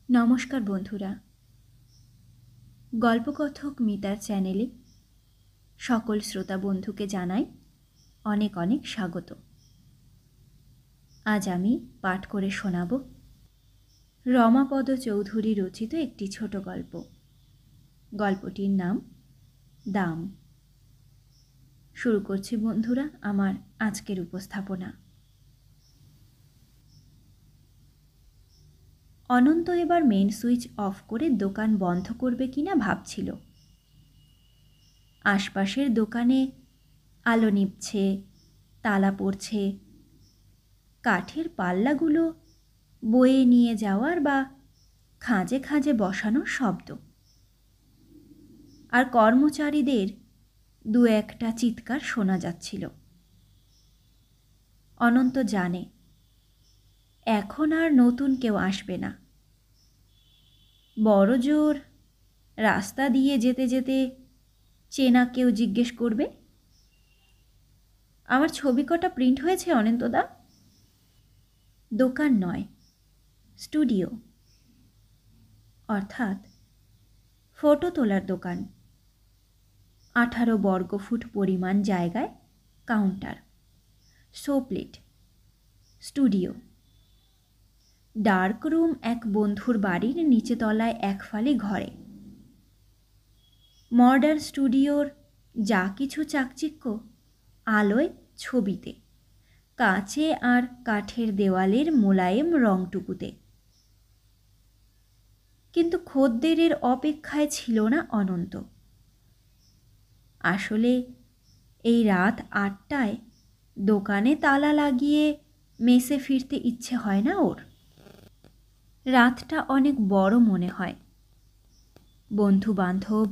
নমস্কার বন্ধুরা, গল্পকথক মিতার চ্যানেলে সকল শ্রোতা বন্ধুকে জানাই অনেক অনেক স্বাগত। আজ আমি পাঠ করে শোনাব রমাপদ চৌধুরী রচিত একটি ছোট গল্প। গল্পটির নাম দাম। শুরু করছি বন্ধুরা আমার আজকের উপস্থাপনা। অনন্ত এবার মেন সুইচ অফ করে দোকান বন্ধ করবে কিনা ভাবছিল। আশপাশের দোকানে আলো নিভছে, তালা পড়ছে, কাঠের পাল্লাগুলো বয়ে নিয়ে যাওয়ার বা খাঁজে খাঁজে বসানোর শব্দ, আর কর্মচারীদের দু একটা চিৎকার শোনা যাচ্ছিল। অনন্ত জানে এখন আর নতুন কেউ আসবে না। বড় জোর রাস্তা দিয়ে যেতে যেতে চেনা কেউ জিজ্ঞেস করবে, আমার ছবি কটা প্রিন্ট হয়েছে অনন্তদা? দোকান নয়, স্টুডিও, অর্থাৎ ফটো তোলার দোকান। 18 বর্গফুট পরিমাণ জায়গায় কাউন্টার, সোপ্লেট, স্টুডিও। ডার্ক রুম এক বন্ধুর বাড়ির নিচে তলায় এক ফালি ঘরে। মডার্ন স্টুডিওর যা কিছু চাকচিক্য আলোয়, ছবিতে, কাঁচে আর কাঠের দেওয়ালের মোলায়েম রংটুকুতে। কিন্তু খদ্দেরের অপেক্ষায় ছিল না অনন্ত। আসলে এই রাত 8টায় দোকানে তালা লাগিয়ে মেসে ফিরতে ইচ্ছে হয় না ওর। রাতটা অনেক বড় মনে হয়। বন্ধু বান্ধব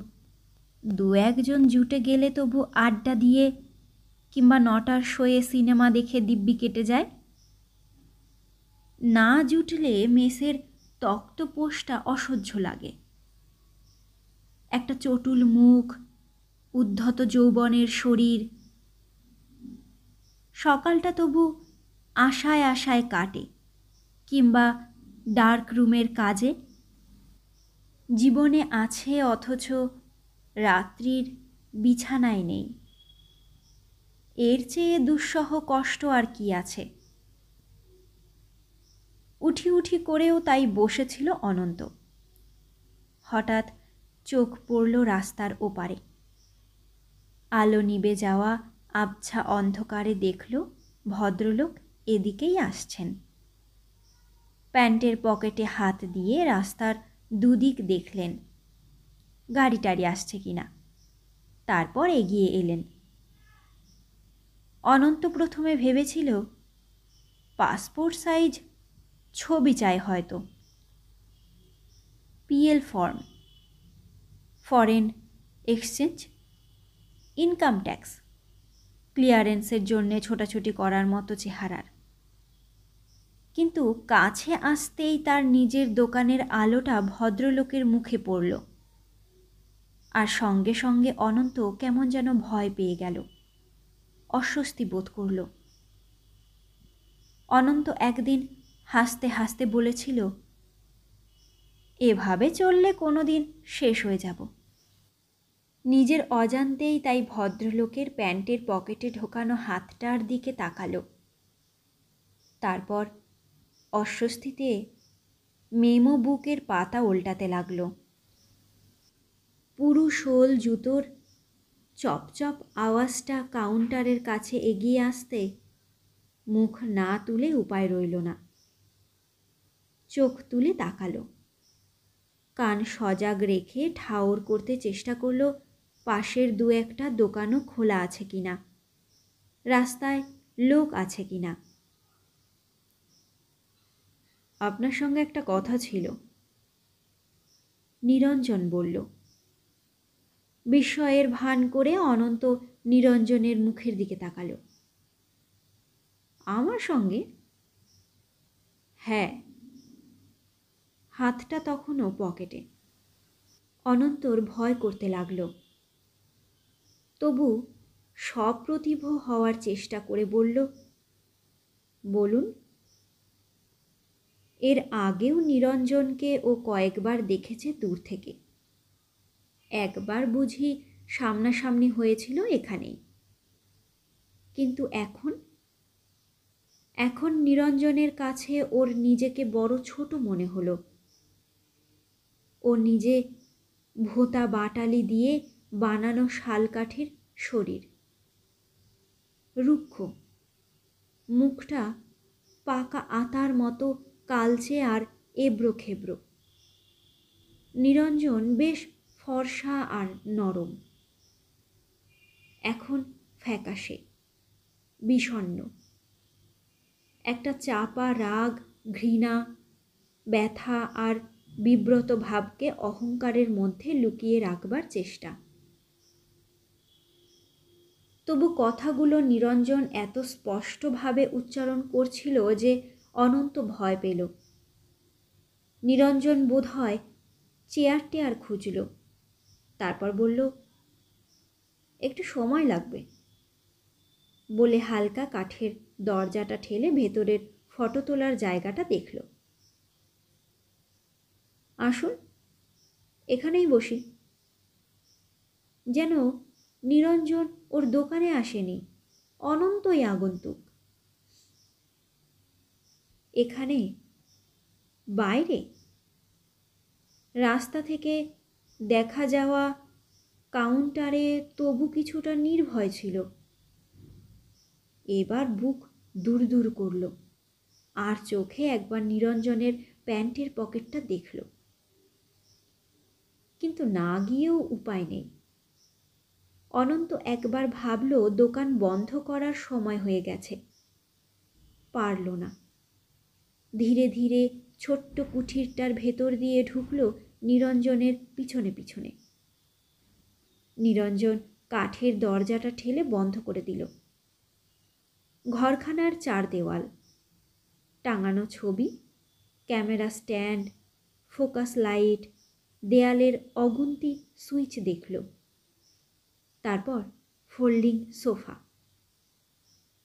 দু একজন জুটে গেলে তবু আড্ডা দিয়ে কিংবা 9টার শোয়ে সিনেমা দেখে দিব্যি কেটে যায়। না জুটলে মেসের তক্তপোষটা অসহ্য লাগে। একটা চটুল মুখ, উদ্ধত যৌবনের শরীর। সকালটা তবু আশায় আশায় কাটে, কিংবা ডার্ক রুমের কাজে। জীবনে আছে অথচ রাত্রির বিছানায় নেই। এর চেয়ে দুঃসহ কষ্ট আর কি আছে? উঠি উঠি করেও তাই বসেছিল অনন্ত। হঠাৎ চোখ পড়ল রাস্তার ওপারে। আলো নিবে যাওয়া আবছা অন্ধকারে দেখল ভদ্রলোক এদিকেই আসছেন। প্যান্টের পকেটে হাত দিয়ে রাস্তার দুদিক দেখলেন, গাড়ি টাড়ি আসছে কিনা। তারপর এগিয়ে এলেন। অনন্ত প্রথমে ভেবেছিল পাসপোর্ট সাইজ ছবি চাই হয়তো। PL form, foreign exchange, income tax, ক্লিয়ারেন্সের জন্যে ছোটাছুটি করার মতো চেহারার। কিন্তু কাছে আসতেই তার নিজের দোকানের আলোটা ভদ্রলোকের মুখে পড়ল, আর সঙ্গে সঙ্গে অনন্ত কেমন যেন ভয় পেয়ে গেল, অস্বস্তি বোধ করল। অনন্ত একদিন হাসতে হাসতে বলেছিল, এভাবে চললে কোনোদিন শেষ হয়ে যাব। নিজের অজান্তেই তাই ভদ্রলোকের প্যান্টের পকেটে ঢোকানো হাতটার দিকে তাকালো। তারপর অস্বস্তিতে মেমো বুকের পাতা উল্টাতে লাগল। পুরু শোল জুতোর চপচপ আওয়াজটা কাউন্টারের কাছে এগিয়ে আসতে মুখ না তুলে উপায় রইল না। চোখ তুলে তাকালো। কান সজাগ রেখে ঠাউর করতে চেষ্টা করল পাশের দু একটা দোকানও খোলা আছে কিনা, রাস্তায় লোক আছে কিনা। আপনার সঙ্গে একটা কথা ছিল, নিরঞ্জন বলল। বিস্ময়ের ভান করে অনন্ত নিরঞ্জনের মুখের দিকে তাকালো। আমার সঙ্গে? হ্যাঁ। হাতটা তখনও পকেটে। অনন্তর ভয় করতে লাগল। তবু সপ্রতিভ হওয়ার চেষ্টা করে বলল, বলুন। এর আগেও নিরঞ্জনকে ও কয়েকবার দেখেছে দূর থেকে। একবার বুঝি সামনাসামনি হয়েছিল এখানেই। কিন্তু এখন নিরঞ্জনের কাছে ওর নিজেকে বড় ছোট মনে হলো। ও নিজে ভোঁতা বাটালি দিয়ে বানানো শালকাঠের শরীর, রুক্ষ, মুখটা পাকা আতার মতো কালচে আর এবড়ো খেবড়ো। নিরঞ্জন বেশ ফর্সা আর নরম, এখন ফ্যাকাশে, বিষণ্ণ। একটা চাপা রাগ, ঘৃণা, ব্যথা আর বিব্রত ভাবকে অহংকারের মধ্যে লুকিয়ে রাখবার চেষ্টা। তবু কথাগুলো নিরঞ্জন এত স্পষ্টভাবে উচ্চারণ করছিল যে অনন্ত ভয় পেল। নিরঞ্জন বোধহয় চেয়ার টেয়ার খুঁজল, তারপর বলল, একটু সময় লাগবে বলে হালকা কাঠের দরজাটা ঠেলে ভেতরের ফটো তোলার জায়গাটা দেখল। আসুন, এখানেই বসি। যেন নিরঞ্জন ওর দোকানে আসেনি, অনন্তই আগন্তুক। এখানে বাইরে রাস্তা থেকে দেখা যাওয়া কাউন্টারে তবু কিছুটা নির্ভয় ছিল। এবার বুক দূর দূর করল আর চোখে একবার নিরঞ্জনের প্যান্টের পকেটটা দেখল। কিন্তু না গিয়েও উপায় নেই। অনন্ত একবার ভাবল দোকান বন্ধ করার সময় হয়ে গেছে, পারল না। ধীরে ধীরে ছোট্ট কুঠিরটার ভেতর দিয়ে ঢুকল নিরঞ্জনের পিছনে পিছনে। নিরঞ্জন কাঠের দরজাটা ঠেলে বন্ধ করে দিল। ঘরখানার চার দেওয়াল, টাঙানো ছবি, ক্যামেরা স্ট্যান্ড, ফোকাস লাইট, দেয়ালের অগুন্তি সুইচ দেখল। তারপর ফোল্ডিং সোফা,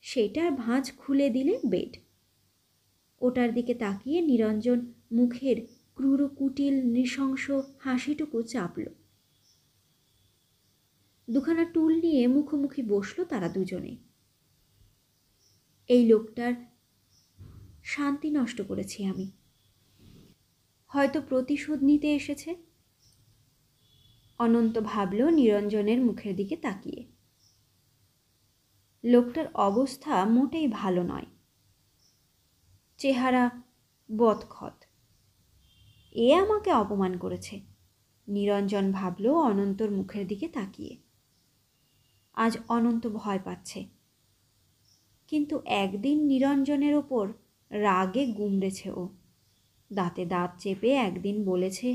সেটার ভাঁজ খুলে দিলে বেড। ওটার দিকে তাকিয়ে নিরঞ্জন মুখের ক্রূর কুটিল নৃশংস হাসিটুকু চাপল। দুখানা টুল নিয়ে মুখোমুখি বসলো তারা দুজনে। এই লোকটার শান্তি নষ্ট করেছি আমি, হয়তো প্রতিশোধ নিতে এসেছে। অনন্ত ভাবল নিরঞ্জনের মুখের দিকে তাকিয়ে। লোকটার অবস্থা মোটেই ভালো নয়, চেহারা বদখত। এ আমাকে অপমান করেছে, নিরঞ্জন ভাবল অনন্তর মুখের দিকে তাকিয়ে। আজ অনন্ত ভয় পাচ্ছে, কিন্তু একদিন নিরঞ্জনের ওপর রাগে গুমড়েছে ও। দাঁতে দাঁত চেপে একদিন বলেছে,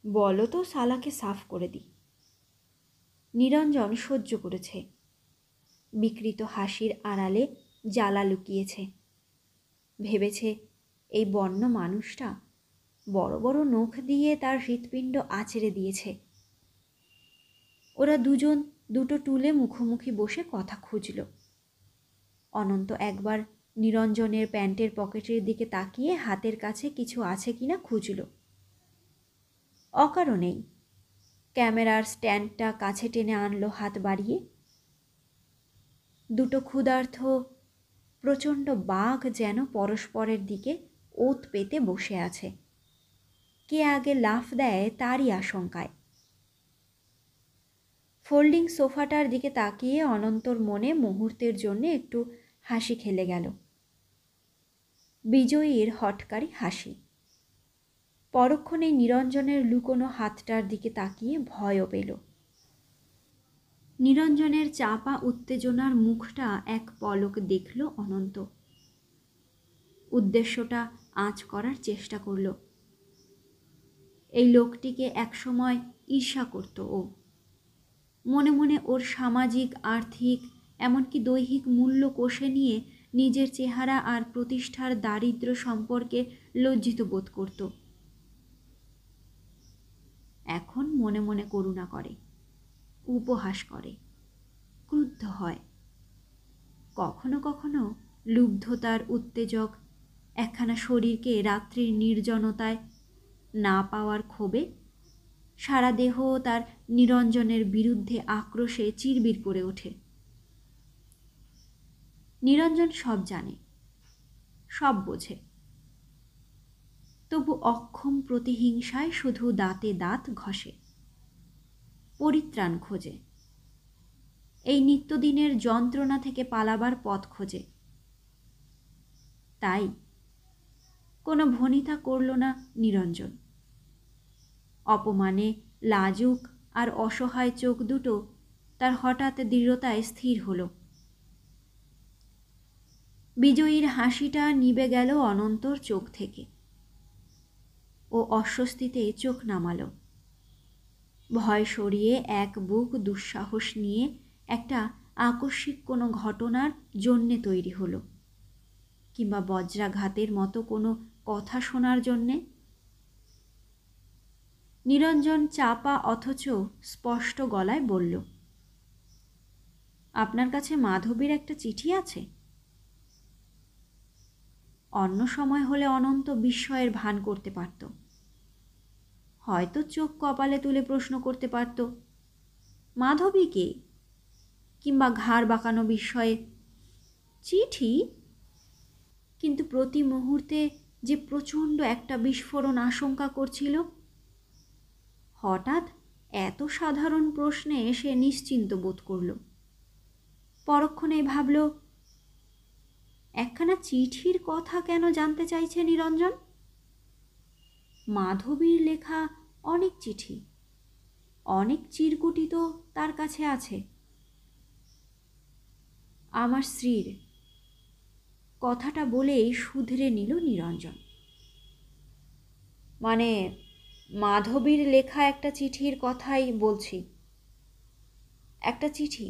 বলো তো শালাকে সাফ করে দিই। নিরঞ্জন সহ্য করেছে, বিকৃত হাসির আড়ালে জ্বালা লুকিয়েছে। ভেবেছে এই বন্য মানুষটা বড় বড় নখ দিয়ে তার হৃৎপিণ্ড আঁচড়ে দিয়েছে। ওরা দুজন দুটো টুলে মুখোমুখি বসে কথা খুঁজল। অনন্ত একবার নিরঞ্জনের প্যান্টের পকেটের দিকে তাকিয়ে হাতের কাছে কিছু আছে কিনা খুঁজল। অকারণেই ক্যামেরার স্ট্যান্ডটা কাছে টেনে আনলো হাত বাড়িয়ে। দুটো ক্ষুধার্ত প্রচণ্ড বাঘ যেন পরস্পরের দিকে ওত পেতে বসে আছে, কে আগে লাফ দেয় তারই আশঙ্কায়। ফোল্ডিং সোফাটার দিকে তাকিয়ে অনন্তর মনে মুহূর্তের জন্য একটু হাসি খেলে গেল, বিজয়ীর হটকারী হাসি। পরক্ষণে নিরঞ্জনের লুকোনো হাতটার দিকে তাকিয়ে ভয়ও পেল। নিরঞ্জনের চাপা উত্তেজনার মুখটা এক পলক দেখল অনন্ত। উদ্দেশ্যটা আঁচ করার চেষ্টা করল। এই লোকটিকে একসময় ঈর্ষা করত ও। মনে মনে ওর সামাজিক, আর্থিক, এমনকি দৈহিক মূল্য কষে নিয়ে নিজের চেহারা আর প্রতিষ্ঠার দারিদ্র সম্পর্কে লজ্জিত বোধ করত। এখন মনে মনে করুণা করে, উপহাস করে, ক্রুদ্ধ হয়। কখনো কখনো লুব্ধতার উত্তেজক একখানা শরীরকে রাত্রির নির্জনতায় না পাওয়ার ক্ষোভে সারা দেহ তার নিরঞ্জনের বিরুদ্ধে আক্রোশে চিরবির করে ওঠে। নিরঞ্জন সব জানে, সব বোঝে, তবু অক্ষম প্রতিহিংসায় শুধু দাঁতে দাঁত ঘষে, পরিত্রাণ খোঁজে, এই নিত্যদিনের যন্ত্রণা থেকে পালাবার পথ খোঁজে। তাই কোনো ভনিতা করল না নিরঞ্জন। অপমানে লাজুক আর অসহায় চোখ দুটো তার হঠাৎ দৃঢ়তায় স্থির হল। বিজয়ীর হাসিটা নিবে গেল অনন্তর চোখ থেকে। ও অস্বস্তিতে চোখ নামাল। ভয় সরিয়ে এক বুক দুঃসাহস নিয়ে একটা আকস্মিক কোনো ঘটনার জন্যে তৈরি হলো, কিংবা বজ্রাঘাতের মতো কোনো কথা শোনার জন্যে। নিরঞ্জন চাপা অথচ স্পষ্ট গলায় বলল, আপনার কাছে মাধবীর একটা চিঠি আছে? অন্য সময় হলে অনন্ত বিস্ময়ের ভান করতে পারত, হয়তো চোখ কপালে তুলে প্রশ্ন করতে পারত, মাধবী কে? কিংবা ঘাড় বাঁকানো বিস্ময়ে, চিঠি? কিন্তু প্রতি মুহূর্তে যে প্রচণ্ড একটা বিস্ফোরণ আশঙ্কা করছিল। হঠাৎ এত সাধারণ প্রশ্নে সে নিশ্চিন্ত বোধ করল। পরক্ষণে ভাবল, একখানা চিঠির কথা কেন জানতে চাইছে নিরঞ্জন? মাধবীর লেখা অনেক চিঠি, অনেক চিরকুটি তো তার কাছে আছে। আমার স্ত্রীর, কথাটা বলেই শুধরে নিল নিরঞ্জন। মানে মাধবীর লেখা একটা চিঠির কথাই বলছি। একটা চিঠি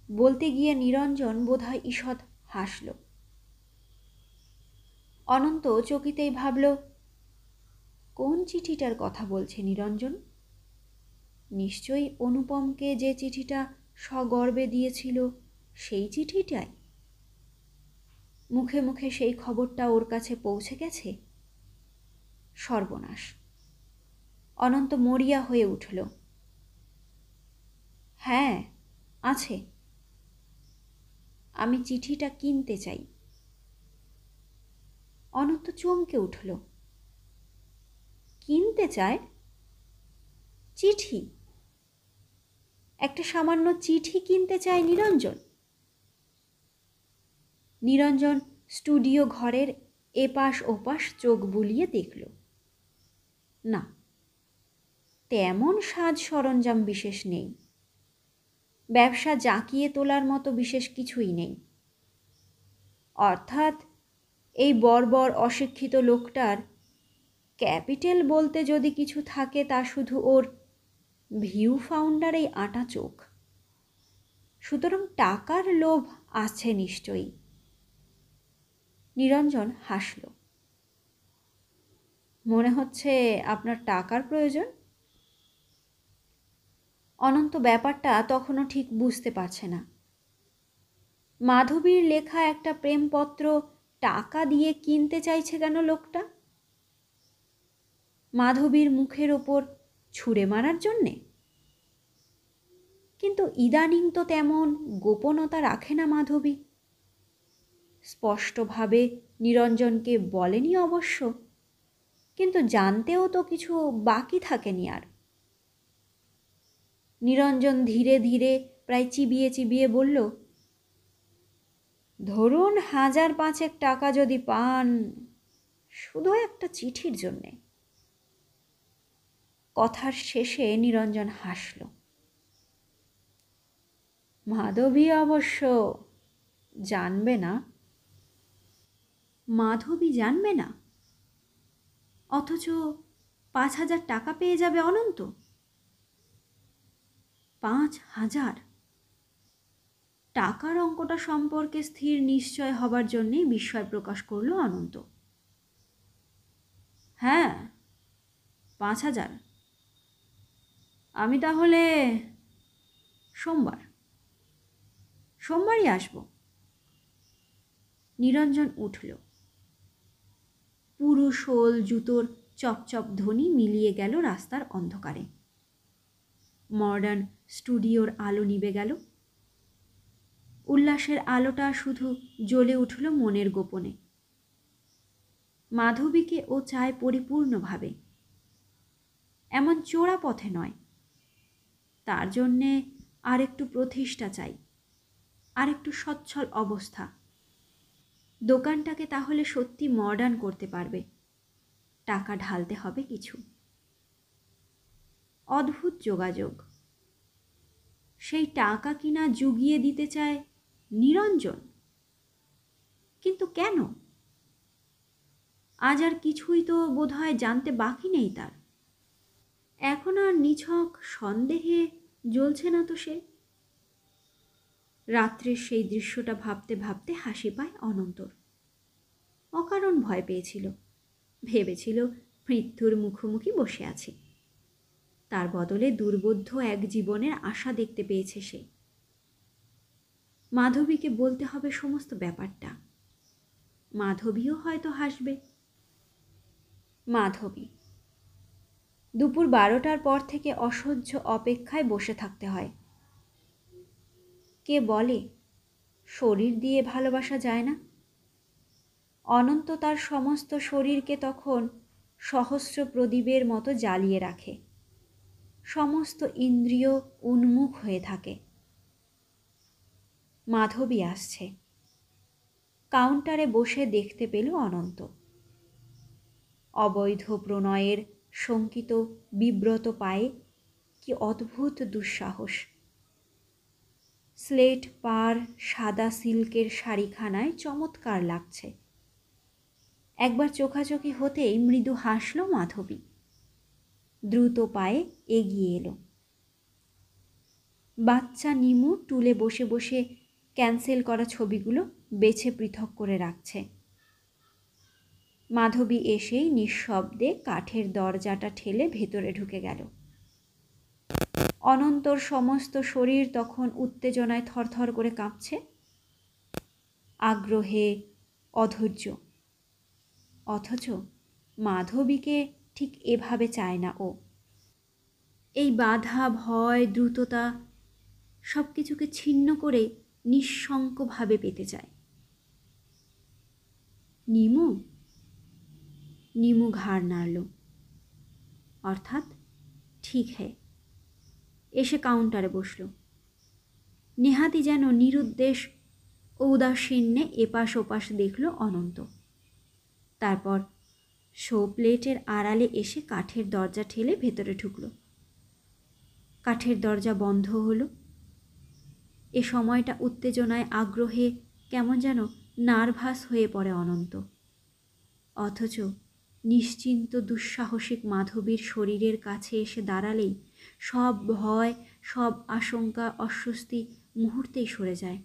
বলতে গিয়ে নিরঞ্জন বোধহয় ঈষৎ হাসল। অনন্ত চকিতেই ভাবল, কোন চিঠিটার কথা বলছে নিরঞ্জন? নিশ্চয়ই অনুপমকে যে চিঠিটা সগর্বে দিয়েছিল সেই চিঠিটাই। মুখে মুখে সেই খবরটা ওর কাছে পৌঁছে গেছে। সর্বনাশ! অনন্ত মরিয়া হয়ে উঠল। হ্যাঁ, আছে। আমি চিঠিটা কিনতে চাই। অনন্ত চমকে উঠল। কিনতে চায়? চিঠি? একটা সামান্য চিঠি কিনতে চায় নিরঞ্জন? নিরঞ্জন স্টুডিও ঘরের এপাশ ওপাশ চোখ বুলিয়ে দেখল। না, তেমন সাজ সরঞ্জাম বিশেষ নেই। ব্যবসা জাঁকিয়ে তোলার মতো বিশেষ কিছুই নেই। অর্থাৎ এই বর্বর অশিক্ষিত লোকটার ক্যাপিটাল বলতে যদি কিছু থাকে তা শুধু ওর ভিউ ফাউন্ডার এই আঁটা চোখ। সুতরাং টাকার লোভ আছে নিশ্চয়ই। নিরঞ্জন হাসল। মনে হচ্ছে আপনার টাকার প্রয়োজন? অনন্ত ব্যাপারটা তখনও ঠিক বুঝতে পারছে না। মাধবীর লেখা একটা প্রেমপত্র টাকা দিয়ে কিনতে চাইছে কেন লোকটা? মাধবীর মুখের ওপর ছুঁড়ে মারার জন্যে? কিন্তু ইদানিং তো তেমন গোপনতা রাখে না মাধবী। স্পষ্টভাবে নিরঞ্জনকে বলেনি অবশ্য, কিন্তু জানতেও তো কিছু বাকি থাকেনি আর। নিরঞ্জন ধীরে ধীরে প্রায় চিবিয়ে চিবিয়ে বলল, ধরুন 1,000-5 টাকা যদি পান, শুধু একটা চিঠির জন্যে। কথার শেষে নিরঞ্জন হাসল। মাধবী অবশ্য জানবে না। মাধবী জানবে না, অথচ 5,000 টাকা পেয়ে যাবে অনন্ত। 5,000! টাকার অঙ্কটা সম্পর্কে স্থির নিশ্চয় হবার জন্যেই বিস্ময় প্রকাশ করল অনন্ত। হ্যাঁ, 5,000। আমি তাহলে সোমবারই আসব। নিরঞ্জন উঠল। পুরু শোল জুতোর চপচপ ধ্বনি মিলিয়ে গেল রাস্তার অন্ধকারে। মডার্ন স্টুডিওর আলো নিভে গেল। উল্লাসের আলোটা শুধু জ্বলে উঠল মনের গোপনে। মাধবীকে ও চায় পরিপূর্ণভাবে, এমন চোরা পথে নয়। তার জন্যে আর একটু প্রতিষ্ঠা চাই, আর একটু সচ্ছল অবস্থা। দোকানটাকে তাহলে সত্যি মডার্ন করতে পারবে। টাকা ঢালতে হবে কিছু। অদ্ভুত যোগাযোগ। সেই টাকা কিনা জুগিয়ে দিতে চায় নিরঞ্জন। কিন্তু কেন? আজ আর কিছুই তো বোধহয় জানতে বাকি নেই তার। এখন আর নিছক সন্দেহে জ্বলছে না তো সে। রাত্রের সেই দৃশ্যটা ভাবতে ভাবতে হাসি পায় অনন্তর। অকারণ ভয় পেয়েছিল। ভেবেছিল মৃত্যুর মুখোমুখি বসে আছে। তার বদলে দুর্বোধ্য এক জীবনের আশা দেখতে পেয়েছে সে। মাধবীকে বলতে হবে সমস্ত ব্যাপারটা। মাধবীও হয়তো হাসবে। মাধবী। দুপুর 12টার পর থেকে অসহ্য অপেক্ষায় বসে থাকতে হয়। কে বলে শরীর দিয়ে ভালোবাসা যায় না? অনন্ত তার সমস্ত শরীরকে তখন সহস্র প্রদীপের মতো জ্বালিয়ে রাখে। সমস্ত ইন্দ্রিয় উন্মুখ হয়ে থাকে। মাধবী আসছে। কাউন্টারে বসে দেখতে পেল অনন্ত। অবৈধ প্রণয়ের শঙ্কিত বিব্রত পায়ে কি অদ্ভুত দুঃসাহস। স্লেট পার সাদা সিল্কের শাড়িখানায় চমৎকার লাগছে। একবার চোখাচোখি হতেই মৃদু হাসল মাধবী। দ্রুত পায়ে এগিয়ে এলো। বাচ্চা নিমু টুলে বসে বসে ক্যান্সেল করা ছবিগুলো বেছে পৃথক করে রাখছে। মাধবী এসেই নিঃশব্দে কাঠের দরজাটা ঠেলে ভেতরে ঢুকে গেল। অনন্তর সমস্ত শরীর তখন উত্তেজনায় থরথর করে কাঁপছে। আগ্রহে, অধৈর্য। অথচ মাধবীকে ঠিক এভাবে চায় না ও। এই বাধা, ভয়, দ্রুততা সব কিছুকে ছিন্ন করে নিঃশঙ্কভাবে পেতে চায়। নিমু? নিমু ঘাড় নাড়ল। অর্থাৎ ঠিক হ্যাঁ। এসে কাউন্টারে বসল। নেহাতি যেন নিরুদ্দেশ ঔদাসীন্যে এপাশ ওপাশ দেখল অনন্ত। তারপর শো প্লেটের আড়ালে এসে কাঠের দরজা ঠেলে ভেতরে ঢুকল। কাঠের দরজা বন্ধ হলো। এ সময়টা উত্তেজনায়, আগ্রহে কেমন যেন নার্ভাস হয়ে পড়ে অনন্ত। অথচ নিশ্চিন্ত দুঃসাহসিক মাধবীর শরীরের কাছে এসে দাঁড়ালেই সব ভয়, সব আশঙ্কা, অস্বস্তি মুহূর্তেই সরে যায়।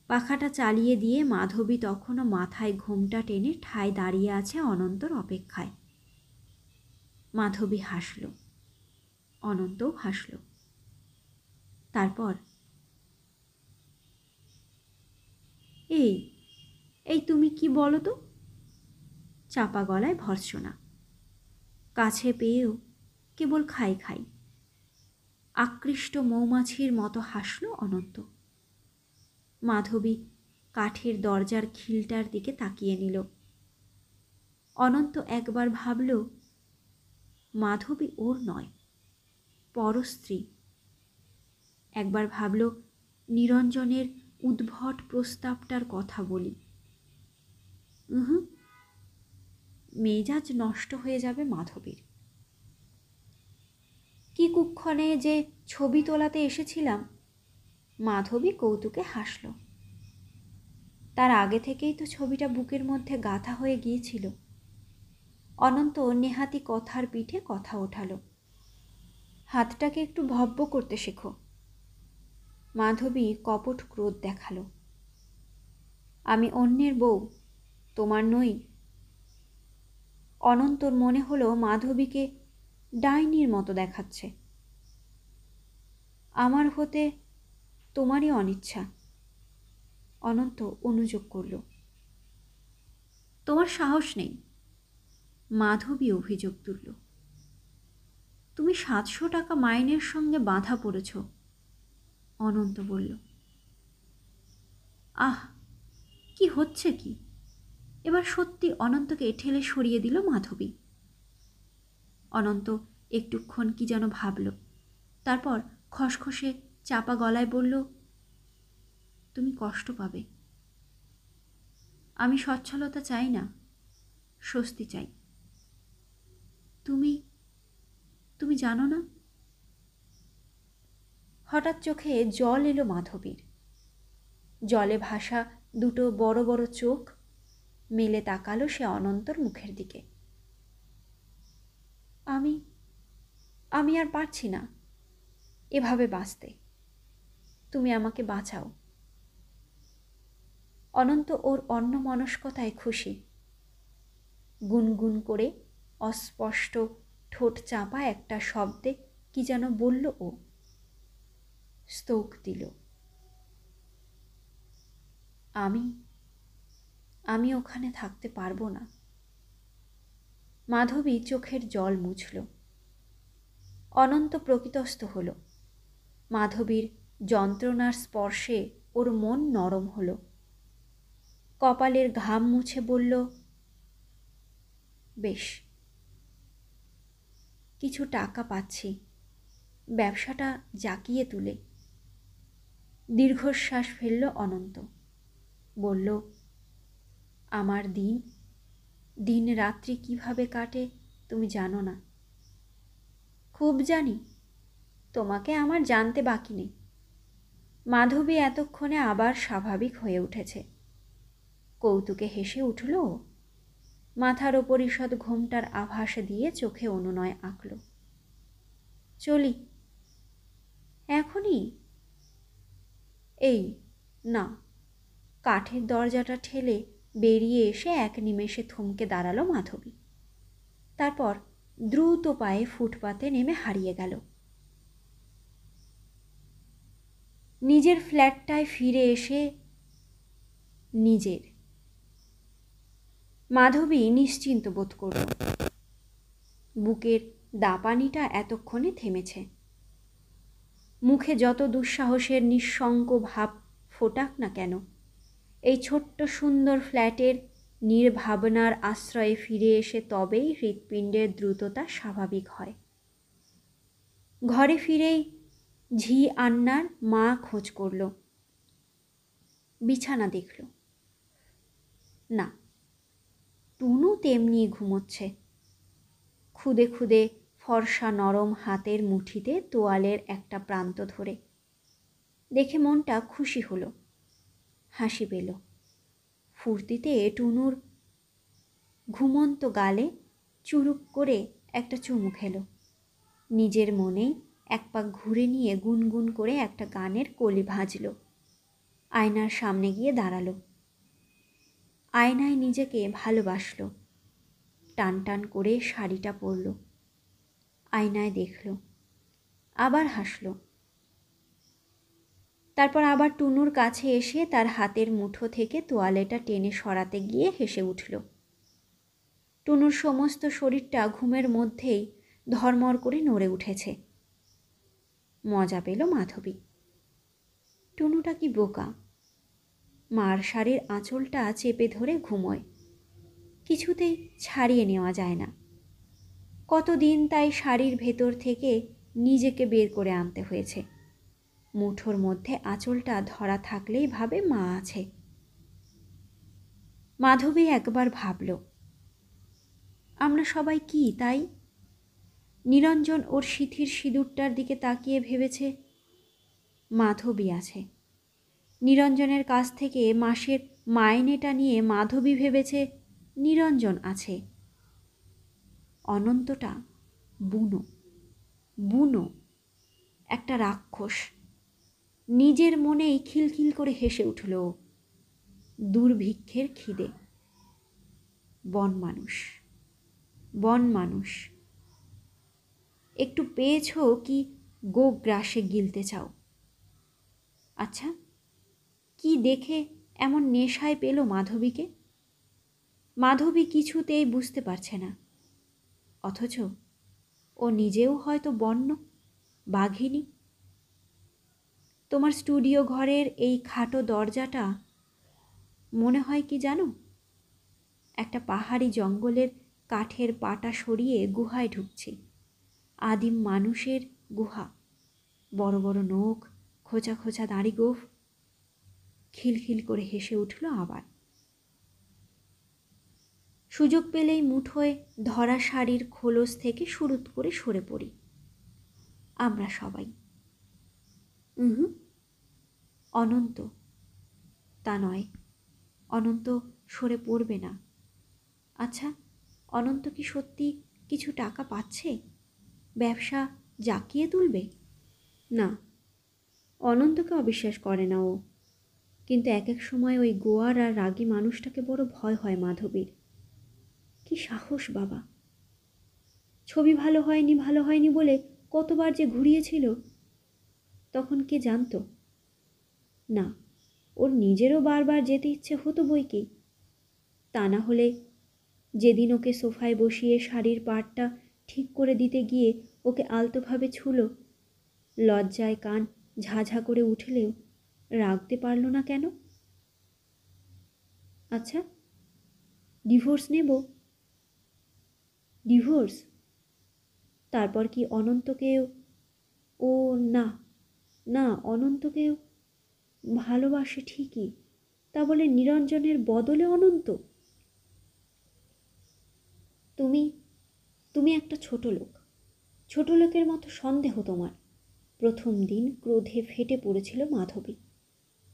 পাখাটা চালিয়ে দিয়ে মাধবী তখনও মাথায় ঘোমটা টেনে ঠায় দাঁড়িয়ে আছে অনন্তর অপেক্ষায়। মাধবী হাসল। অনন্তও হাসল। তারপর, এই এই তুমি কি বলো তো? চাপা গলায় ভর্ৎসনা। কাছে পেয়েও কেবল খাই খাই। আকৃষ্ট মৌমাছির মতো হাসল অনন্ত। মাধবী কাঠের দরজার খিলটার দিকে তাকিয়ে নিল। অনন্ত একবার ভাবল মাধবী ওর নয়, পরস্ত্রী। একবার ভাবল নিরঞ্জনের উদ্ভট প্রস্তাবটার কথা বলি। মেজাজ নষ্ট হয়ে যাবে মাধবীর। কি কুক্ষণে যে ছবি তোলাতে এসেছিলাম। মাধবী কৌতুকে হাসল। তার আগে থেকেই তো ছবিটা বুকের মধ্যে গাঁথা হয়ে গিয়েছিল। অনন্ত নেহাতি কথার পিঠে কথা ওঠালো। হাতটাকে একটু ভব্য করতে শেখো। মাধবী কপট ক্রোধ দেখালো। আমি অন্যের বউ, তোমার নই। অনন্তর মনে হলো মাধবীকে ডাইনির মতো দেখাচ্ছে। আমার হতে তোমারই অনিচ্ছা। অনন্ত অনুযোগ করল। তোমার সাহস নেই, মাধবী অভিযোগ তুলল। তুমি 700 টাকা মাইনের সঙ্গে বাঁধা পড়েছ, অনন্ত বলল। আহ, কি হচ্ছে কি? এবার সত্যি অনন্তকে ঠেলে সরিয়ে দিল মাধবী। অনন্ত একটুক্ষণ কি যেন ভাবল, তারপর খসখসে চাপা গলায় বলল, তুমি কষ্ট পাবে। আমি সচ্ছলতা চাই না, স্বস্তি চাই। তুমি তুমি জানো না? হঠাৎ চোখে জল এলো মাধবীর। জলে ভাসা দুটো বড় বড় চোখ মেলে তাকালো সে অনন্তর মুখের দিকে। আমি আমি আর পারছি না এভাবে বাঁচতে, তুমি আমাকে বাঁচাও। অনন্ত ওর অন্যমনস্কতায় খুশি। গুনগুন করে অস্পষ্ট ঠোঁট চাপা একটা শব্দে কি যেন বলল ও। স্তোক দিল। আমি ওখানে থাকতে পারবো না। মাধবী চোখের জল মুছল। অনন্ত প্রকৃতস্থ হল। মাধবীর যন্ত্রণার স্পর্শে ওর মন নরম হল। কপালের ঘাম মুছে বলল, বেশ, কিছু টাকা পাচ্ছি, ব্যবসাটা জাকিয়ে তুলে। দীর্ঘশ্বাস ফেলল অনন্ত। বলল, আমার দিন রাত্রি কিভাবে কাটে তুমি জানো না। খুব জানি, তোমাকে আমার জানতে বাকি নেই। মাধবী এতক্ষণে আবার স্বাভাবিক হয়ে উঠেছে। কৌতুকে হেসে উঠল। মাথার ওপর ঈষৎ ঘোমটার আভাস দিয়ে চোখে অনুনয় আঁকল। চলি এখনই? এই না। কাঠের দরজাটা ঠেলে বেরিয়ে এসে এক নিমেষে থমকে দাঁড়ালো মাধবী। তারপর দ্রুত পায়ে ফুটপাতে নেমে হারিয়ে গেল। নিজের ফ্ল্যাটটায় ফিরে এসে মাধবী নিশ্চিন্ত বোধ করল। বুকের দাপানিটা এতক্ষণে থেমেছে। মুখে যত দুঃসাহসের নিঃশঙ্ক ভাব ফোটাক না কেন, এই ছোট্ট সুন্দর ফ্ল্যাটের নির্ভাবনার আশ্রয়ে ফিরে এসে তবেই হৃৎপিণ্ডের দ্রুততা স্বাভাবিক হয়। ঘরে ফিরেই ঝি আন্নার মা খোঁজ করল। বিছানা দেখল, না, টুনু তেমনি ঘুমোচ্ছে। খুদে খুদে ফর্সা নরম হাতের মুঠিতে তোয়ালের একটা প্রান্ত ধরে। দেখে মনটা খুশি হলো, হাসি পেল। ফুর্তিতে টুনুর ঘুমন্ত গালে চুরুক করে একটা চুমু খেল। নিজের মনেই এক পাক ঘুরে নিয়ে গুনগুন করে একটা গানের কলি ভাজল। আয়নার সামনে গিয়ে দাঁড়ালো। আয়নায় নিজেকে ভালোবাসল। টান টান করে শাড়িটা পরল। আয়নায় দেখল, আবার হাসল। তারপর আবার টুনুর কাছে এসে তার হাতের মুঠো থেকে তোয়ালেটা টেনে সরাতে গিয়ে হেসে উঠল। টুনুর সমস্ত শরীরটা ঘুমের মধ্যেই ধর্মর করে নড়ে উঠেছে। মজা পেল মাধবী। টুনুটা কি বোকা! মার শাড়ির আঁচলটা চেপে ধরে ঘুমোয়, কিছুতেই ছাড়িয়ে নেওয়া যায় না। কতদিন তাই শাড়ির ভেতর থেকে নিজেকে বের করে আনতে হয়েছে। মুঠোর মধ্যে আঁচলটা ধরা থাকলেই ভাবে মা আছে। মাধবী একবার ভাবল, আমরা সবাই কি তাই? নিরঞ্জন ওর সিঁথির সিঁদুরটার দিকে তাকিয়ে ভেবেছে মাধবী আছে। নিরঞ্জনের কাছ থেকে মাসের মাইনেটা নিয়ে মাধবী ভেবেছে নিরঞ্জন আছে। অনন্তটা বুনো, একটা রাক্ষস। নিজের মনেই খিলখিল করে হেসে উঠল। দুর্ভিক্ষের খিদে। বন মানুষ। একটু পেয়েছ কি গ্রাসে গিলতে চাও? আচ্ছা, কি দেখে এমন নেশায় পেল মাধবীকে? মাধবী কিছুতেই বুঝতে পারছে না, অথচ ও নিজেও হয়তো বন্য, বাঘিনী। তোমার স্টুডিও ঘরের এই খাটো দরজাটা মনে হয় কি জানো, একটা পাহাড়ি জঙ্গলের কাঠের পাটা সরিয়ে গুহায় ঢুকছি। আদিম মানুষের গুহা, বড় বড় নখ, খোঁচা খোঁচা দাড়ি গোঁফ। খিলখিল করে হেসে উঠল আবার। সুযোগ পেলেই মুঠোয় ধরা শাড়ির খোলস থেকে সুরুত করে সরে পড়ি আমরা সবাই। অনন্ত তা নয়, অনন্ত সরে পড়বে না। আচ্ছা, অনন্ত কি সত্যি কিছু টাকা পাচ্ছে? ব্যবসা জাকিয়ে তুলবে? না, অনন্তকে অবিশ্বাস করে না ও। কিন্তু এক এক সময় ওই গোয়ার আর রাগী মানুষটাকে বড় ভয় হয় মাধবীর। কি সাহস বাবা! ছবি ভালো হয়নি বলে কতবার যে ঘুরিয়েছিল। তখন কে জানতো? না, ওর নিজেরও বারবার যেতে ইচ্ছে হতো বই কি। তা না হলে যেদিন ওকে সোফায় বসিয়ে শাড়ির পাড়টা ঠিক করে দিতে গিয়ে ওকে আলতোভাবে ছুলো, লজ্জায় কান ঝাঝা করে উঠলেও রাখতে পারল না কেন? আচ্ছা, ডিভোর্স নেব? ডিভোর্স? তারপর কি অনন্তকেও? ও না না, অনন্তকেও ভালোবাসে ঠিকই, তা বলে নিরঞ্জনের বদলে অনন্ত? তুমি তুমি একটা ছোট লোক, ছোট লোকের মতো সন্দেহ তোমার। প্রথম দিন ক্রোধে ফেটে পড়েছিল মাধবী,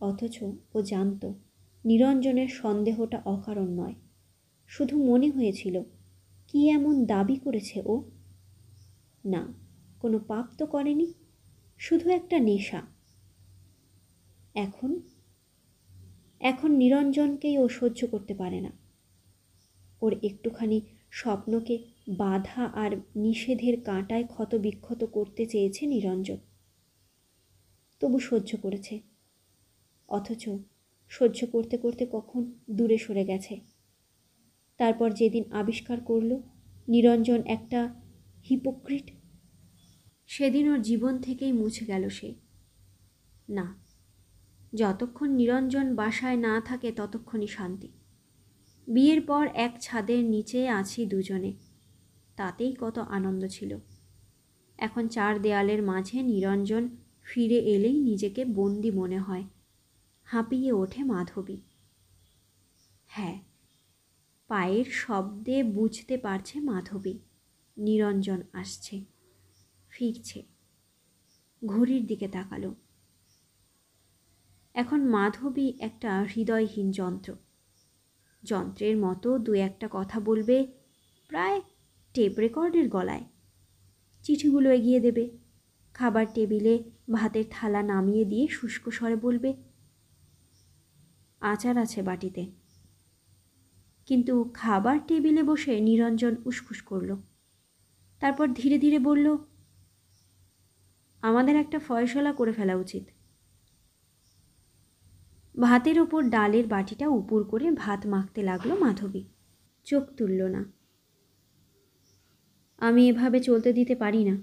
অথচ ও জানত নিরঞ্জনের সন্দেহটা অকারণ নয়। শুধু মনে হয়েছিল কি এমন দাবি করেছে ও? না, কোনো পাপ তো করেনি, শুধু একটা নেশা। এখন এখন নিরঞ্জনকেই ও সহ্য করতে পারে না। ওর একটুখানি স্বপ্নকে বাধা আর নিষেধের কাঁটায় ক্ষত বিক্ষত করতে চেয়েছে নিরঞ্জন, তবু সহ্য করেছে। অথচ সহ্য করতে করতে কখন দূরে সরে গেছে। তারপর যেদিন আবিষ্কার করল নিরঞ্জন একটা হিপোক্রিট, সেদিন ওর জীবন থেকেই মুছে গেল সে। না, যতক্ষণ নিরঞ্জন বাসায় না থাকে ততক্ষণই শান্তি। বিয়ের পর এক ছাদের নিচে আছি দুজনে, তাতেই কত আনন্দ ছিল। এখন চার দেয়ালের মাঝে নিরঞ্জন ফিরে এলেই নিজেকে বন্দি মনে হয়। হাঁপিয়ে ওঠে মাধবী। হ্যাঁ, পায়ের শব্দে বুঝতে পারছে মাধবী নিরঞ্জন আসছে, ফিরছে। ঘড়ির দিকে তাকালো। এখন মাধবী একটা হৃদয়হীন যন্ত্র। যন্ত্রের মতো দু একটা কথা বলবে, প্রায় টেপ রেকর্ডের গলায়। চিঠিগুলো এগিয়ে দেবে, খাবার টেবিলে ভাতের থালা নামিয়ে দিয়ে শুষ্ক স্বরে বলবে, আচার আছে বাটিতে। কিন্তু খাবার টেবিলে বসে নিরঞ্জন উসখুস করল। তারপর ধীরে ধীরে বলল, আমাদের একটা ফয়সলা করে ফেলা উচিত। ভাতের ওপর ডালের বাটিটা উপুর করে ভাত মাখতে লাগলো মাধবী। চোখ তুলল না। আমি এভাবে চলতে দিতে পারি না,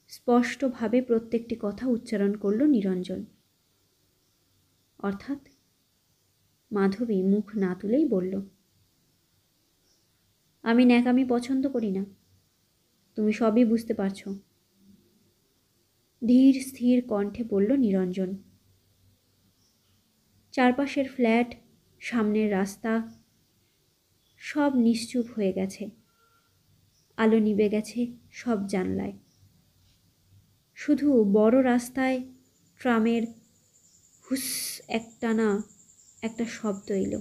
স্পষ্টভাবে প্রত্যেকটি কথা উচ্চারণ করল নিরঞ্জন। অর্থাৎ? মাধবী মুখ না তুলেই বলল, আমি ন্যাকামি পছন্দ করি না, তুমি সবই বুঝতে পারছো। ধীর স্থির কণ্ঠে বলল নিরঞ্জন। চারপাশের ফ্ল্যাট, সামনের রাস্তা সব নিশ্চুপ হয়ে গেছে। আলো নিভে গেছে সব জানলায়। শুধু বড় রাস্তায় ট্রামের হুস একটানা একটা শব্দ এলো।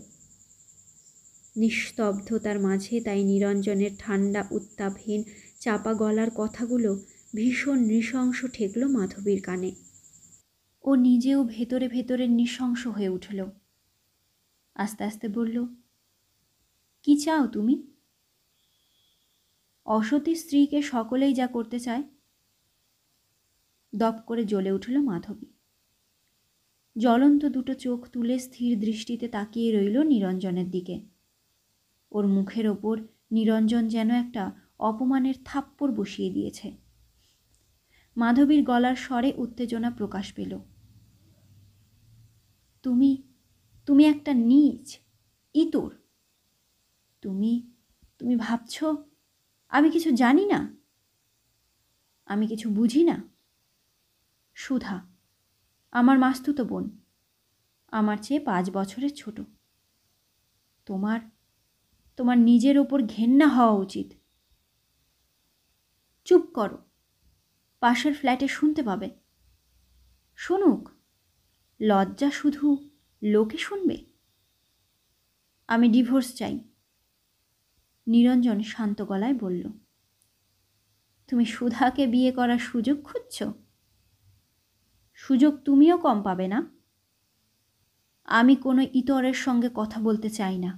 নিস্তব্ধতার মাঝে তাই নিরঞ্জনের ঠান্ডা উত্তাপহীন চাপা গলার কথাগুলো ভীষণ নৃশংস ঠেকল মাধবীর কানে। ও নিজেও ভেতরে ভেতরে নৃশংস হয়ে উঠল। আস্তে আস্তে বলল, কি চাও তুমি? অসতী স্ত্রীকে সকলেই যা করতে চায়। দপ করে জ্বলে উঠল মাধবী। জ্বলন্ত দুটো চোখ তুলে স্থির দৃষ্টিতে তাকিয়ে রইল নিরঞ্জনের দিকে। ওর মুখের ওপর নিরঞ্জন যেন একটা অপমানের থাপ্পড় বসিয়ে দিয়েছে। মাধবীর গলার স্বরে উত্তেজনা প্রকাশ পেল। তুমি তুমি একটা নীচ, ইতর। তুমি তুমি ভাবছ আমি কিছু জানি না, আমি কিছু বুঝি না? সুধা আমার মাস্তুতো বোন, আমার চেয়ে 5 বছরের ছোট। তোমার তোমার নিজের ওপর ঘেন্না হওয়া উচিত। চুপ করো, পাশের ফ্ল্যাটে শুনতে পাবে। শুনুক, লজ্জা শুধু লোকে শুনবে। আমি ডিভোর্স চাই, নিরঞ্জন শান্ত গলায় বলল। তুমি সুধাকে বিয়ে করার সুযোগ খুঁজছ? সুযোগ তুমিও কম পাবে না। আমি কোনো ইতরের সঙ্গে কথা বলতে চাই না,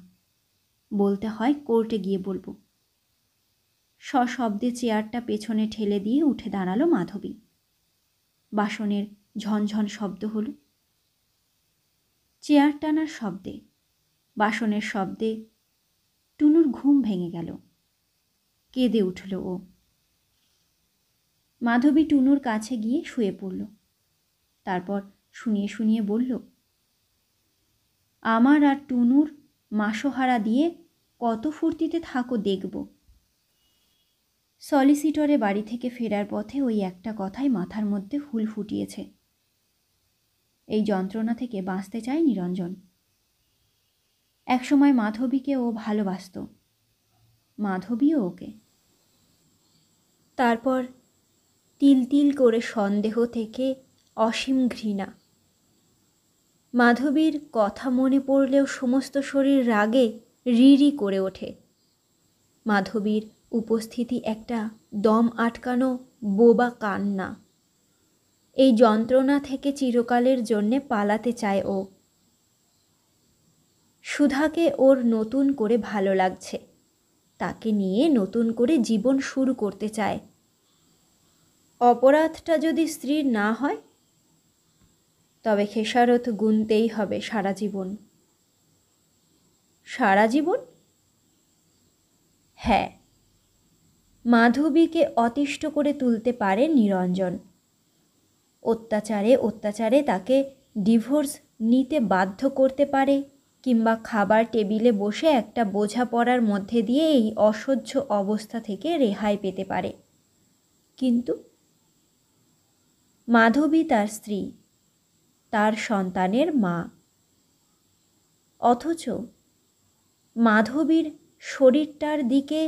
বলতে হয় কোর্টে গিয়ে বলবো। সশব্দে চেয়ারটা পেছনে ঠেলে দিয়ে উঠে দাঁড়ালো মাধবী। বাসনের ঝনঝন শব্দ হলো। চেয়ার টানার শব্দে, বাসনের শব্দে টুনুর ঘুম ভেঙে গেল। কেঁদে উঠল ও। মাধবী টুনুর কাছে গিয়ে শুয়ে পড়ল। তারপর শুনিয়ে শুনিয়ে বলল, আমার আর টুনুর মাসোহারা দিয়ে কত ফুর্তিতে থাকো দেখব। সলিসিটরে বাড়ি থেকে ফেরার পথে ওই একটা কথাই মাথার মধ্যে হুল ফুটিয়েছে। এই যন্ত্রণা থেকে বাঁচতে চায় নিরঞ্জন। একসময় মাধবীকে ও ভালোবাসত, মাধবীও ওকে। তারপর তিল তিল করে সন্দেহ থেকে অসীম ঘৃণা। মাধবীর কথা মনে পড়লেও সমস্ত শরীর রাগে রি করে ওঠে। মাধবীর উপস্থিতি একটা দম আটকানো বোবা কান্না। এই যন্ত্রণা থেকে চিরকালের জন্যে পালাতে চায় ও। সুধাকে ওর নতুন করে ভালো লাগছে, তাকে নিয়ে নতুন করে জীবন শুরু করতে চায়। অপরাধটা যদি স্ত্রীর না হয়, তবে খেসারত গুনতেই হবে সারা জীবন। সারা জীবন? হ্যাঁ, মাধবীকে অতিষ্ঠ করে তুলতে পারে নিরঞ্জন। অত্যাচারে অত্যাচারে তাকে ডিভোর্স নিতে বাধ্য করতে পারে, কিংবা খাবার টেবিলে বসে একটা বোঝাপড়ার মধ্যে দিয়ে এই অসহ্য অবস্থা থেকে রেহাই পেতে পারে। কিন্তু মাধবী তার স্ত্রী, তার সন্তানের মা। অথচ মাধবীর শরীরটার দিকে,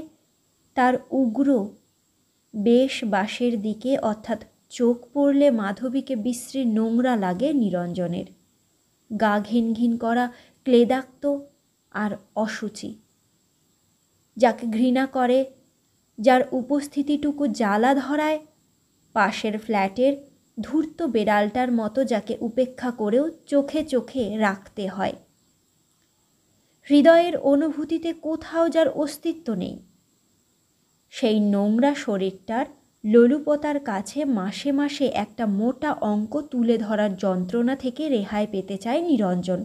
তার উগ্র বেশ বাসের দিকে অর্থাৎ চোখ পড়লে মাধবীকে বিশ্রী নোংরা লাগে নিরঞ্জনের। গা ঘিন ঘিন করা, ক্লেদাক্ত আর অসুচি। যাকে ঘৃণা করে, যার উপস্থিতিটুকু জ্বালা ধরায়, পাশের ফ্ল্যাটের ধূর্ত বেড়ালটার মতো যাকে উপেক্ষা করেও চোখে চোখে রাখতে হয়। হৃদয়ের অনুভূতিতে কোথাও যার অস্তিত্ব নেই, সেই নোংরা শরীরটার লোলুপতার কাছে মাসে মাসে একটা মোটা অঙ্ক তুলে ধরার যন্ত্রণা থেকে রেহাই পেতে চায় নিরঞ্জন।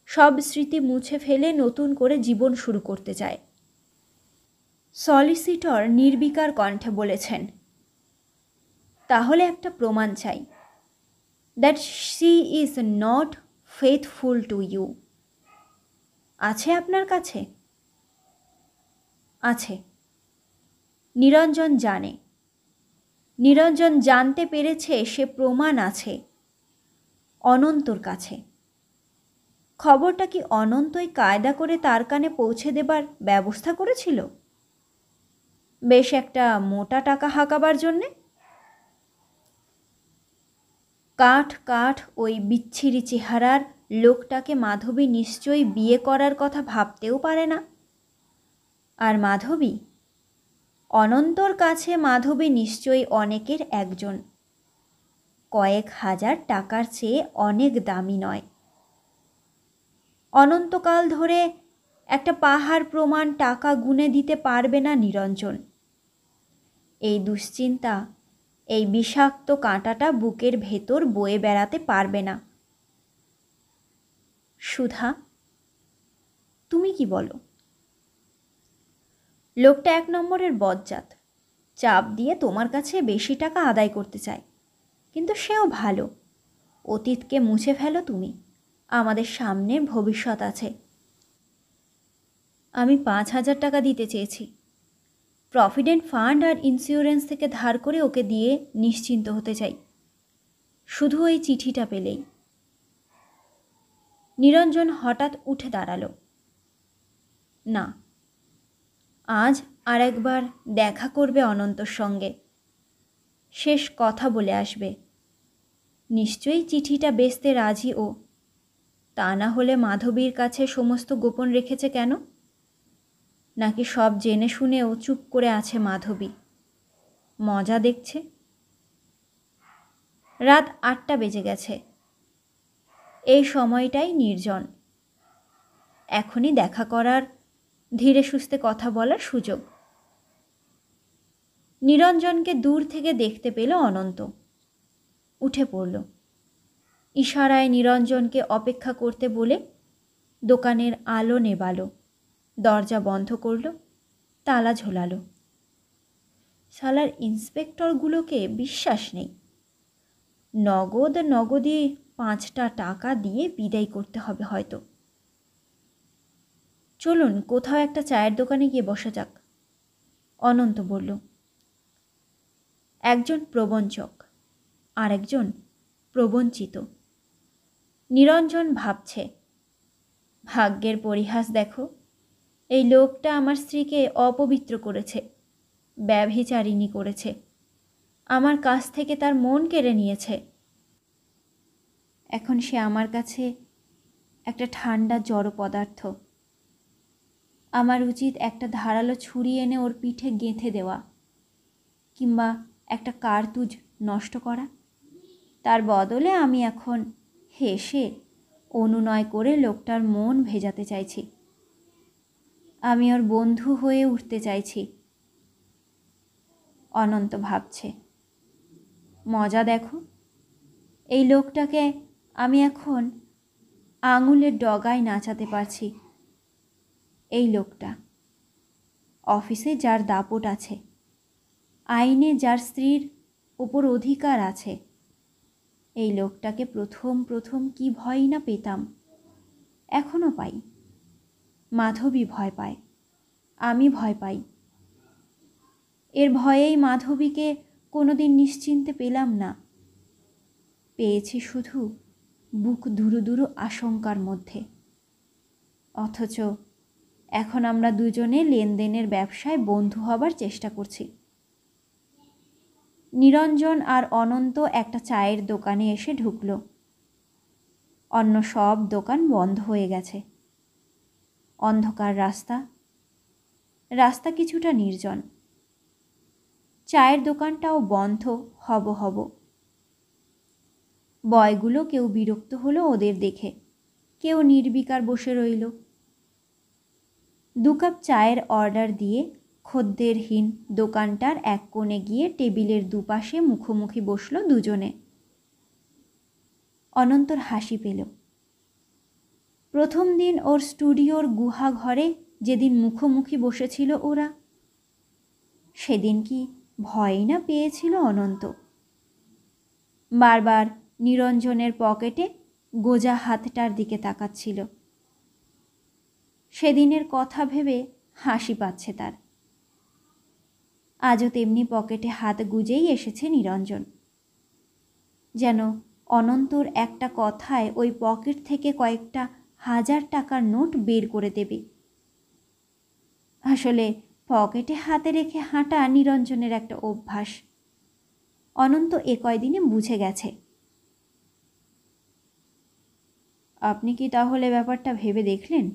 সব স্মৃতি মুছে ফেলে নতুন করে জীবন শুরু করতে চায়। সলিসিটর নির্বিকার কণ্ঠে বলেছেন, তাহলে একটা প্রমাণ চাই that she is not faithful to you. আছে আপনার কাছে? আছে। নিরঞ্জন জানে, নিরঞ্জন জানতে পেরেছে সে প্রমাণ আছে অনন্তর কাছে। খবরটা কি অনন্তই কায়দা করে তার কানে পৌঁছে দেবার ব্যবস্থা করেছিল? বেশ একটা মোটা টাকা হাঁকাবার জন্যে? কাঠ কাঠ ওই বিচ্ছিরি চেহারার লোকটাকে মাধবী নিশ্চয়ই বিয়ে করার কথা ভাবতেও পারে না। আর মাধবী, অনন্তর কাছে মাধবী নিশ্চয়ই অনেকের একজন, কয়েক হাজার টাকার চেয়ে অনেক দামি নয়। অনন্তকাল ধরে একটা পাহাড় প্রমাণ টাকা গুনে দিতে পারবে না নিরঞ্জন। এই দুশ্চিন্তা এই বিষাক্ত কাঁটাটা বুকের ভেতর বয়ে বেড়াতে পারবে না। সুধা, তুমি কি বলো? লোকটা 1 নম্বরের বজ্জাত, চাপ দিয়ে তোমার কাছে বেশি টাকা আদায় করতে চায়, কিন্তু সেও ভালো। অতীতকে মুছে ফেলো তুমি, আমাদের সামনে ভবিষ্যৎ আছে। আমি 5,000 টাকা দিতে চেয়েছি, প্রভিডেন্ট ফান্ড আর ইন্স্যুরেন্স থেকে ধার করে ওকে দিয়ে নিশ্চিন্ত হতে চাই, শুধু এই চিঠিটা পেলেই। নিরঞ্জন হঠাৎ উঠে দাঁড়ালো। না, আজ আর একবার দেখা করবে অনন্তর সঙ্গে, শেষ কথা বলে আসবে। নিশ্চয়ই চিঠিটা বেচতে রাজি ও, তা না হলে মাধবীর কাছে সমস্ত গোপন রেখেছে কেন? নাকি সব জেনে শুনেও চুপ করে আছে মাধবী, মজা দেখছে? রাত 8টা বেজে গেছে। এই সময়টাই নির্জন, এখনই দেখা করার, ধীরে সুস্থে কথা বলার সুযোগ। নিরঞ্জনকে দূর থেকে দেখতে পেল অনন্ত, উঠে পড়ল। ইশারায় নিরঞ্জনকে অপেক্ষা করতে বলে দোকানের আলো নেবালো, দরজা বন্ধ করল, তালা ঝোলালো। শালার ইন্সপেক্টরগুলোকে বিশ্বাস নেই। নগদে 5টা টাকা দিয়ে বিদায় করতে হবে হয়তো। চলুন কোথাও একটা চায়ের দোকানে গিয়ে বসা যাক, অনন্ত বলল। একজন প্রবঞ্চক, আর একজন প্রবঞ্চিত। নিরঞ্জন ভাবছে, ভাগ্যের পরিহাস দেখো, এই লোকটা আমার স্ত্রীকে অপবিত্র করেছে, ব্যভিচারিণী করেছে, আমার কাছ থেকে তার মন কেড়ে নিয়েছে। এখন সে আমার কাছে একটা ঠান্ডা জড় পদার্থ। আমার উচিত একটা ধারালো ছুরি এনে ওর পিঠে গেঁথে দেওয়া, কিংবা একটা কার্তুজ নষ্ট করা। তার বদলে আমি এখন হেসে অনুনয় করে লোকটার মন ভেজাতে চাইছি। আমি ওর বন্ধু হয়ে উঠতে চাইছি। অনন্ত ভাবছে, মজা দেখো, এই লোকটাকে আমি এখন আঙুলের ডগায় নাচাতে পারছি। এই লোকটা, অফিসে যার দাপট আছে, আইনে যার স্ত্রীর ওপর অধিকার আছে, এই লোকটাকে প্রথম কি ভয়ই না পেতাম, এখনও পাই। মাধবী ভয় পায়, আমি ভয় পাই। এর ভয়েই মাধবীকে কোনোদিন নিশ্চিন্তে পেলাম না, পেয়েছি শুধু বুক দুরু দুরু আশঙ্কার মধ্যে। অথচ এখন আমরা দুজনে লেনদেনের ব্যবসায় বন্ধু হবার চেষ্টা করছি। নিরঞ্জন আর অনন্ত একটা চায়ের দোকানে এসে ঢুকল। অন্য সব দোকান বন্ধ হয়ে গেছে। অন্ধকার রাস্তা কিছুটা নির্জন। চায়ের দোকানটাও বন্ধ হব। বয়গুলো কেউ বিরক্ত হলো ওদের দেখে, কেউ নির্বিকার বসে রইল। 2 কাপ চায়ের অর্ডার দিয়ে খদ্দেরহীন দোকানটার এক কোণে গিয়ে টেবিলের দুপাশে মুখোমুখি বসল দুজনে। অনন্তর হাসি পেল। প্রথম দিন ওর স্টুডিওর গুহা ঘরে যেদিন মুখোমুখি বসেছিল ওরা, সেদিন কি ভয় না পেয়েছিল অনন্ত। বারবার নিরঞ্জনের পকেটে গোজা হাতটার দিকে তাকাচ্ছিল। সেদিনের কথা ভেবে হাসি পাচ্ছে তার। আজও তেমনি পকেটে হাত গুজেই এসেছে নিরঞ্জন, যেন অনন্তর একটা কথায় ওই পকেট থেকে কয়েকটা 1000 টাকার নোট বের করে দেবে। আসলে পকেটে হাতে রেখে হাঁটা নিরঞ্জনের একটা অভ্যাস, অনন্ত এ কয়দিনে বুঝে গেছে। আপনি কি তাহলে ব্যাপারটা ভেবে দেখলেন?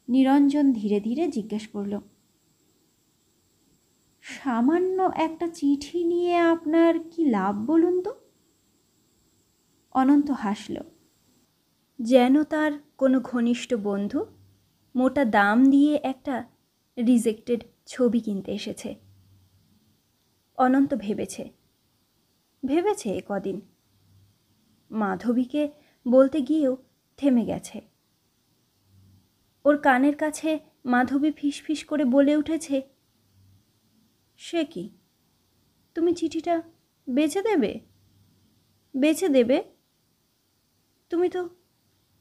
নিরঞ্জন ধীরে ধীরে জিজ্ঞেস করল। সামান্য একটা চিঠি নিয়ে আপনার কি লাভ বলুন তো? অনন্ত হাসল, যেন তার কোনো ঘনিষ্ঠ বন্ধু মোটা দাম দিয়ে একটা রিজেক্টেড ছবি কিনতে এসেছে। অনন্ত ভেবেছে কদিন। মাধবীকে বলতে গিয়েও থেমে গেছে। ওর কানের কাছে মাধবী ফিসফিস করে বলে উঠেছে, সে কি, তুমি চিঠিটা বেচে দেবে? তুমি তো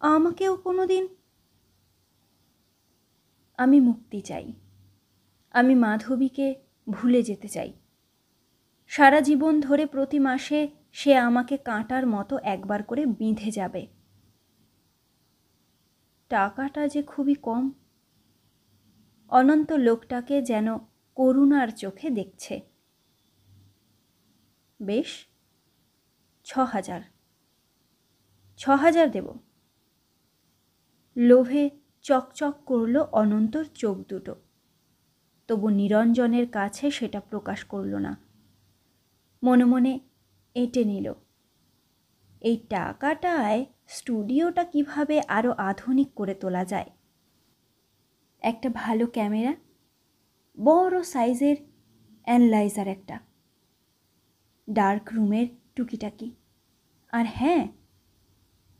আমাকেও কোনো দিন। আমি মুক্তি চাই, আমি মাধবীকে ভুলে যেতে চাই। সারা জীবন ধরে প্রতি মাসে সে আমাকে কাঁটার মতো একবার করে বিঁধে যাবে। টাকাটা যে খুবই কম। অনন্ত লোকটাকে যেন করুণার চোখে দেখছে। বেশ, 6,000। 6,000 দেব। লোভে চকচক করল অনন্তর চোখ দুটো। তবু নিরঞ্জনের কাছে সেটা প্রকাশ করল না। মনে মনে এঁটে নিল, এই টাকাটায় স্টুডিওটা কিভাবে আরও আধুনিক করে তোলা যায়। একটা ভালো ক্যামেরা, বড় সাইজের অ্যানালাইজার একটা, ডার্ক রুমের টুকিটাকি, আর হ্যাঁ,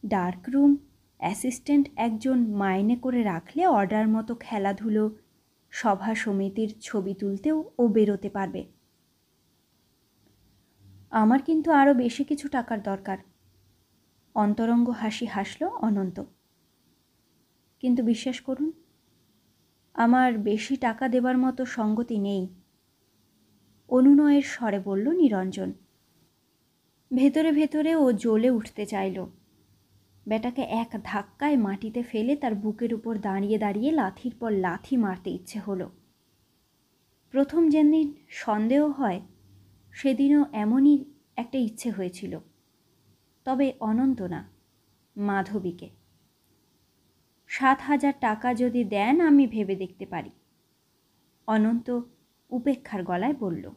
ডার্ক রুম অ্যাসিস্ট্যান্ট একজন মাইনে করে রাখলে অর্ডার মতো খেলাধুলো, সভা সমিতির ছবি তুলতেও ও বেরোতে পারবে। আমার কিন্তু আরও বেশি কিছু টাকার দরকার। অন্তরঙ্গ হাসি হাসল অনন্ত। কিন্তু বিশ্বাস করুন, আমার বেশি টাকা দেবার মতো সঙ্গতি নেই, অনুনয়ের স্বরে বলল নিরঞ্জন। ভেতরে ভেতরে ও জ্বলে উঠতে চাইল। বেটাকে এক ধাক্কায় মাটিতে ফেলে তার বুকের উপর দাঁড়িয়ে দাঁড়িয়ে লাথির পর লাথি মারতে ইচ্ছে হলো। প্রথম যেদিন সন্দেহ হয় সেদিনও এমনই একটা ইচ্ছে হয়েছিল, তবে অনন্ত না, মাধবীকে। 7,000 টাকা যদি দেন আমি ভেবে দেখতে পারি, অনন্ত উপেক্ষার গলায় বলল।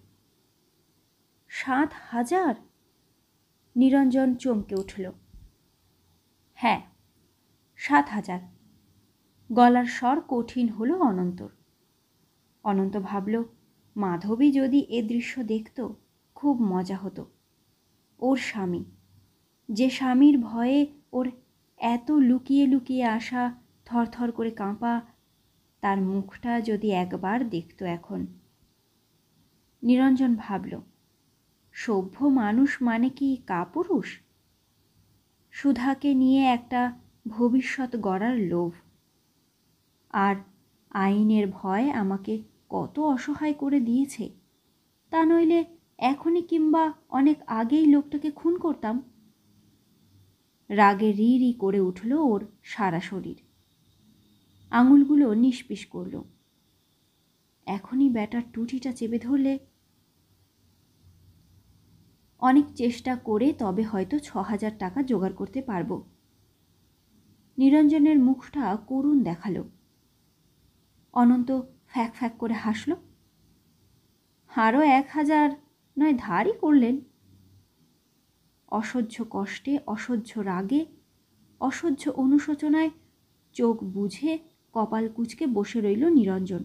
7,000? নিরঞ্জন চমকে উঠল। হ্যাঁ, 7,000। গলার স্বর কঠিন হলো অনন্তর। অনন্ত ভাবল, মাধবী যদি এ দৃশ্য দেখত খুব মজা হতো। ওর স্বামী, যে স্বামীর ভয়ে ওর এত লুকিয়ে লুকিয়ে আসা, থরথর করে কাঁপা, তার মুখটা যদি একবার দেখত এখন। নিরঞ্জন ভাবল, সভ্য মানুষ মানে কি কাপুরুষ? সুধাকে নিয়ে একটা ভবিষ্যৎ গড়ার লোভ, আর আইনের ভয় আমাকে কত অসহায় করে দিয়েছে। তা নইলে এখনই কিংবা অনেক আগেই লোকটাকে খুন করতাম। রাগে রি রি করে উঠল ওর সারা শরীর। আঙুলগুলো নিষ্পিস করল। এখনই ব্যাটার টুটিটা চেপে ধরলে। অনেক চেষ্টা করে তবে হয়তো 6,000 টাকা জোগাড় করতে পারব। নিরঞ্জনের মুখটা করুণ দেখালো। অনন্ত ফ্যাক ফ্যাক করে হাসল। আরও 1,000 নয় ধারই করলেন। অসহ্য কষ্টে, অসহ্য রাগে, অসহ্য অনুশোচনায় চোখ বুঝে কপাল কুঁচকে বসে রইল নিরঞ্জন।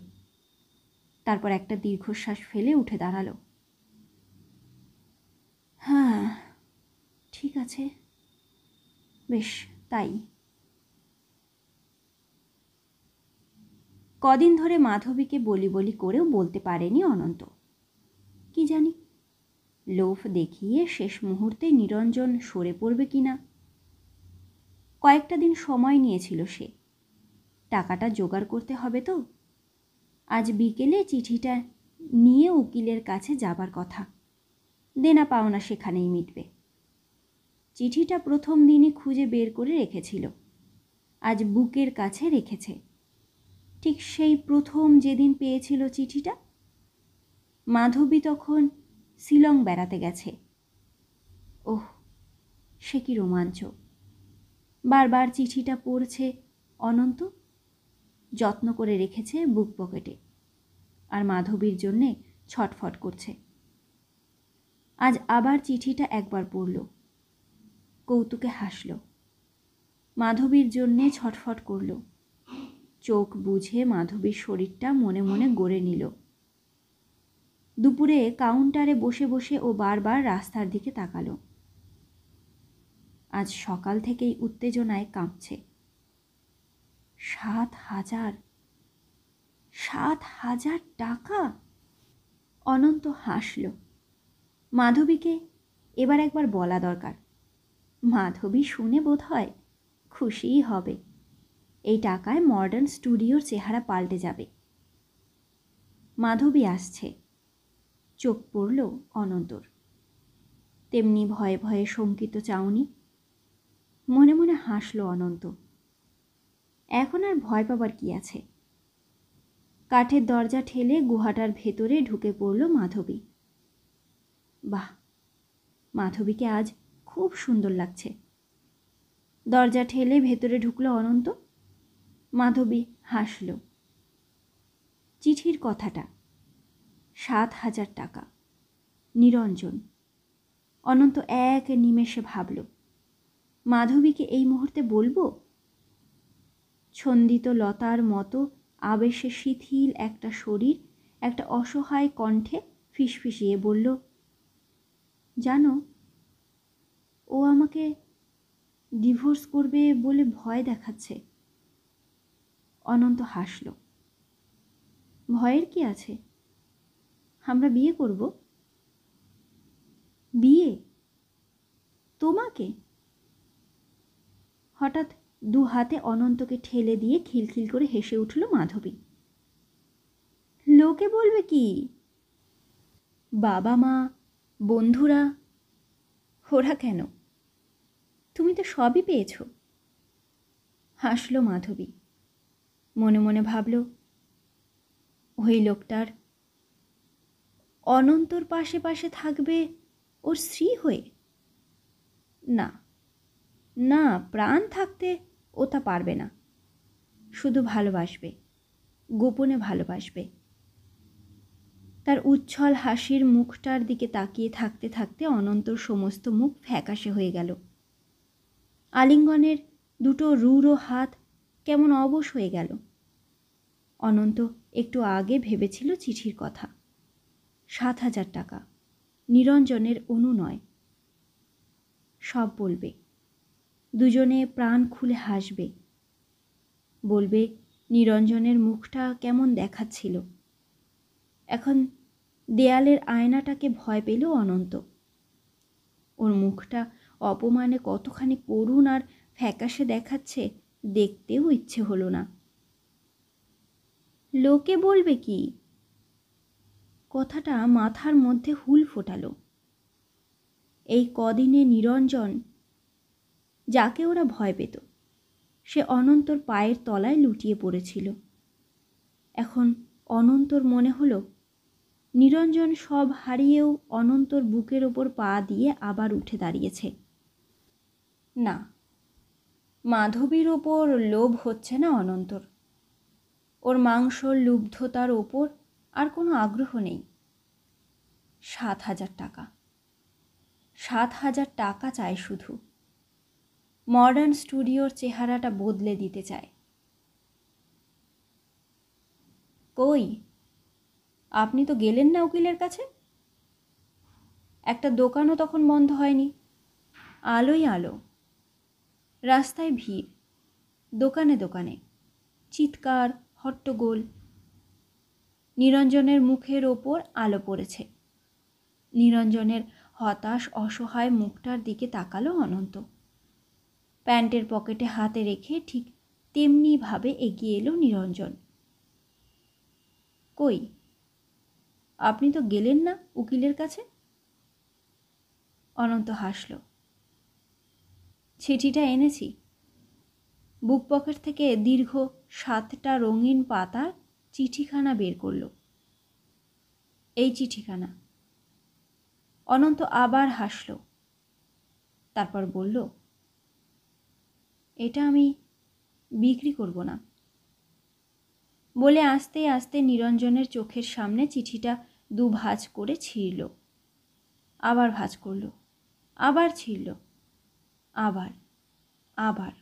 তারপর একটা দীর্ঘশ্বাস ফেলে উঠে দাঁড়ালো। হ্যাঁ, ঠিক আছে, বেশ তাই। কদিন ধরে মাধবীকে বলি বলি করেও বলতে পারেনি অনন্ত। কি জানি, লোভ দেখিয়ে শেষ মুহূর্তে নিরঞ্জন সরে পড়বে কিনা। কয়েকটা দিন সময় নিয়েছিল সে। টাকাটা জোগাড় করতে হবে তো। আজ বিকেলে চিঠিটা নিয়ে উকিলের কাছে যাবার কথা। দেনা পাওনা সেখানেই মিটবে। চিঠিটা প্রথম দিনই খুঁজে বের করে রেখেছিল, আজ বুকের কাছে রেখেছে। ঠিক সেই প্রথম যেদিন পেয়েছিল চিঠিটা। মাধবী তখন শিলং বেড়াতে গেছে। ওহ, সে কি রোমাঞ্চ! বারবার চিঠিটা পড়ছে অনন্ত, যত্ন করে রেখেছে বুক পকেটে, আর মাধবীর জন্যে ছটফট করছে। আজ আবার চিঠিটা একবার পড়ল, কৌতুকে হাসল। মাধবীর জন্যে ছটফট করল। চোখ বুঝে মাধবীর শরীরটা মনে মনে গড়ে নিল। দুপুরে কাউন্টারে বসে বসে ও বারবার রাস্তার দিকে তাকালো। আজ সকাল থেকেই উত্তেজনায় কাঁপছে। 7,000 7,000 টাকা! অনন্ত হাসল। মাধবীকে এবার একবার বলা দরকার। মাধবী শুনে বোধ হয় খুশিই হবে। এই টাকায় মডার্ন স্টুডিওর চেহারা পাল্টে যাবে। মাধবী আসছে। চোখ পড়ল অনন্তর। তেমনি ভয়ে ভয়ে শঙ্কিত চাউনি। মনে মনে হাসল অনন্ত। এখন আর ভয় পাবার কি আছে? কাঠের দরজা ঠেলে গুহাটার ভেতরে ঢুকে পড়ল মাধবী। বাহ, মাধবীকে আজ খুব সুন্দর লাগছে। দরজা ঠেলে ভেতরে ঢুকল অনন্ত। মাধবী হাসল। চিঠির কথাটা, 7,000 টাকা, নিরঞ্জন। অনন্ত এক নিমেষে ভাবল, মাধবীকে এই মুহূর্তে বলবো? ছন্দিত লতার মতো আবেশে শিথিল একটা শরীর একটা অসহায় কণ্ঠে ফিসফিসিয়ে বলল, জানো, ও আমাকে ডিভোর্স করবে বলে ভয় দেখাচ্ছে। অনন্ত হাসল। ভয়ের কি আছে? আমরা বিয়ে করব। বিয়ে? তোমাকে? হঠাৎ দু হাতে অনন্তকে ঠেলে দিয়ে খিলখিল করে হেসে উঠল মাধবী। লোকে বলবে কি? বাবা মা, বন্ধুরা? ওরা কেন? তুমি তো সবই পেয়েছ। হাসল মাধবী। মনে মনে ভাবল, ওই লোকটার অনন্তর পাশে পাশে থাকবে ওর স্ত্রী হয়ে? না না, প্রাণ থাকতে ও তা পারবে না। শুধু ভালোবাসবে, গোপনে ভালোবাসবে। তার উচ্ছল হাসির মুখটার দিকে তাকিয়ে থাকতে থাকতে অনন্তর সমস্ত মুখ ফ্যাকাশে হয়ে গেল। আলিঙ্গনের দুটো রূঢ় হাত কেমন অবশ হয়ে গেল। অনন্ত একটু আগে ভেবেছিল চিঠির কথা। 7,000 টাকা, নিরঞ্জনের অনুনয়। সব বলবে। দুজনে প্রাণ খুলে হাসবে। বলবে নিরঞ্জনের মুখটা কেমন দেখাচ্ছিল। এখন দেয়ালের আয়নাটাকে ভয় পেল অনন্ত। ওর মুখটা অপমানে কতখানি করুণ আর ফ্যাকাশে দেখাচ্ছে দেখতেও ইচ্ছে হলো না। লোকে বলবে কি? কথাটা মাথার মধ্যে হুল ফোটালো। এই কদিনে নিরঞ্জন, যাকে ওরা ভয় পেত, সে অনন্তর পায়ের তলায় লুটিয়ে পড়েছিল। এখন অনন্তর মনে হলো নিরঞ্জন সব হারিয়েও অনন্তর বুকের ওপর পা দিয়ে আবার উঠে দাঁড়িয়েছে। না, মাধবীর ওপর লোভ হচ্ছে না অনন্তর। ওর মাংসর লুব্ধতার ওপর আর কোনো আগ্রহ নেই। 7,000 টাকা, 7,000 টাকা চায় শুধু। মডার্ন স্টুডিওর চেহারাটা বদলে দিতে চায়। কই, আপনি তো গেলেন না উকিলের কাছে? একটা দোকানও তখন বন্ধ হয়নি। আলোই আলো। রাস্তায় ভিড়, দোকানে দোকানে চিৎকার, হট্টগোল। নিরঞ্জনের মুখের ওপর আলো পড়েছে। নিরঞ্জনের হতাশ অসহায় মুখটার দিকে তাকালো অনন্ত। প্যান্টের পকেটে হাতে রেখে ঠিক তেমনিভাবে এগিয়ে এলো নিরঞ্জন। কই, আপনি তো গেলেন না উকিলের কাছে? অনন্ত হাসল। চিঠিটা এনেছি। বুক পকেট থেকে দীর্ঘ 7টা রঙিন পাতার চিঠিখানা বের করল। এই চিঠিখানা। অনন্ত আবার হাসল। তারপর বলল, এটা আমি বিক্রি করব না। বলে আস্তে আস্তে নিরঞ্জনের চোখের সামনে চিঠিটা দুভাঁজ করে ছিঁড়ল। আবার ভাঁজ করল, আবার ছিঁড়ল, আবার আবার।